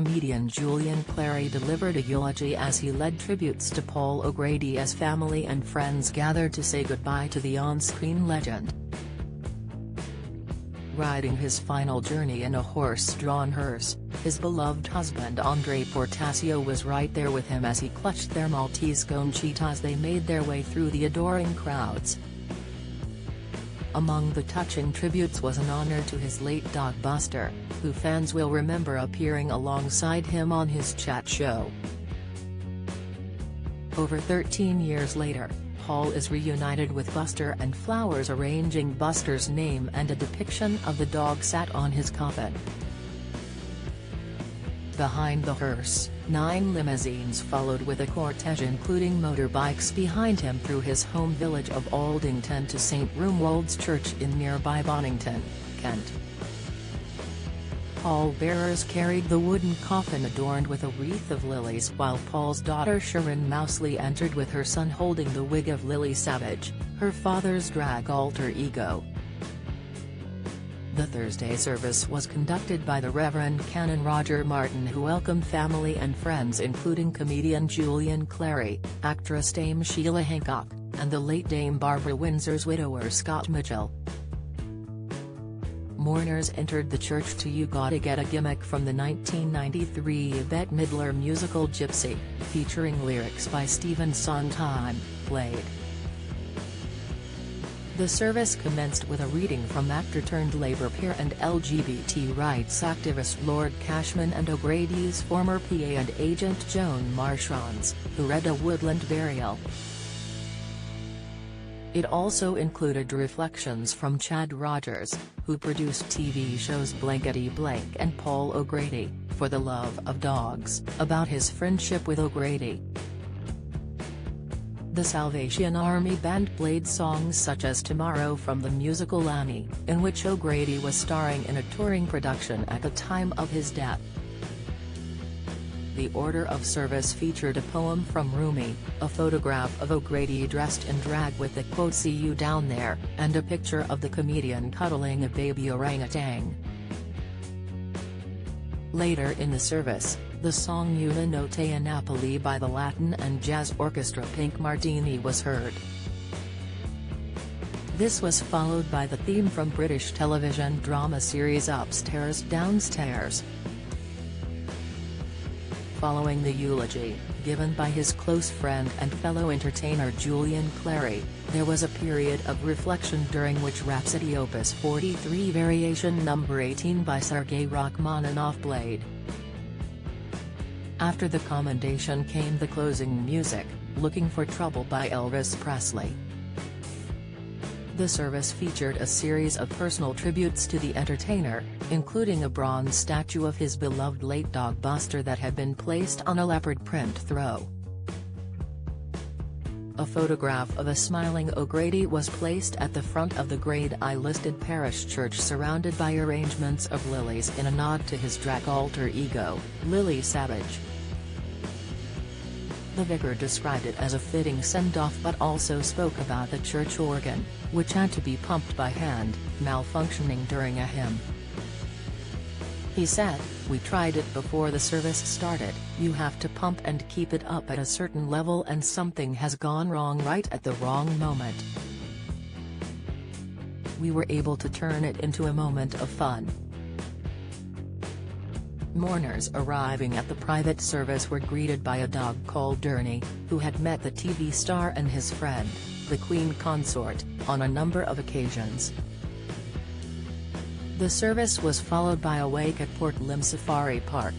comedian Julian Clary delivered a eulogy as he led tributes to Paul O'Grady as family and friends gathered to say goodbye to the on-screen legend. Riding his final journey in a horse-drawn hearse, his beloved husband Andre Portasio was right there with him as he clutched their Maltese Conchita as they made their way through the adoring crowds. Among the touching tributes was an honor to his late dog Buster, who fans will remember appearing alongside him on his chat show. Over 13 years later, Paul is reunited with Buster, and flowers arranging Buster's name and a depiction of the dog sat on his coffin. Behind the hearse, 9 limousines followed with a cortege including motorbikes behind him through his home village of Aldington to St Romuald's Church in nearby Bonington, Kent. Pallbearers carried the wooden coffin adorned with a wreath of lilies, while Paul's daughter Sharon Mousley entered with her son holding the wig of Lily Savage, her father's drag alter ego. The Thursday service was conducted by the Reverend Canon Roger Martin, who welcomed family and friends including comedian Julian Clary, actress Dame Sheila Hancock, and the late Dame Barbara Windsor's widower Scott Mitchell. Mourners entered the church to "You Gotta Get a Gimmick" from the 1993 Bette Midler musical Gypsy, featuring lyrics by Stephen Sondheim, played. The service commenced with a reading from actor-turned-Labour peer and LGBT rights activist Lord Cashman and O'Grady's former PA and agent Joan Marchands, who read A Woodland Burial. It also included reflections from Chad Rogers, who produced TV shows Blankety Blank and Paul O'Grady, For the Love of Dogs, about his friendship with O'Grady. The Salvation Army Band played songs such as Tomorrow from the musical Annie, in which O'Grady was starring in a touring production at the time of his death. The order of service featured a poem from Rumi, a photograph of O'Grady dressed in drag with the quote "See you down there," and a picture of the comedian cuddling a baby orangutan. Later in the service, the song Una Notte a Napoli by the Latin and jazz orchestra Pink Martini was heard. This was followed by the theme from British television drama series Upstairs Downstairs. Following the eulogy, given by his close friend and fellow entertainer Julian Clary, there was a period of reflection during which Rhapsody Opus 43 Variation No. 18 by Sergei Rachmaninoff played. After the commendation came the closing music, Looking for Trouble by Elvis Presley. The service featured a series of personal tributes to the entertainer, including a bronze statue of his beloved late dog Buster that had been placed on a leopard print throw. A photograph of a smiling O'Grady was placed at the front of the Grade I-listed parish church surrounded by arrangements of lilies in a nod to his drag alter ego, Lily Savage. The vicar described it as a fitting send-off but also spoke about the church organ, which had to be pumped by hand, malfunctioning during a hymn. He said, "We tried it before the service started, you have to pump and keep it up at a certain level and something has gone wrong right at the wrong moment. We were able to turn it into a moment of fun." Mourners arriving at the private service were greeted by a dog called Derny, who had met the TV star and his friend, the Queen Consort, on a number of occasions. The service was followed by a wake at Port Lim Safari Park,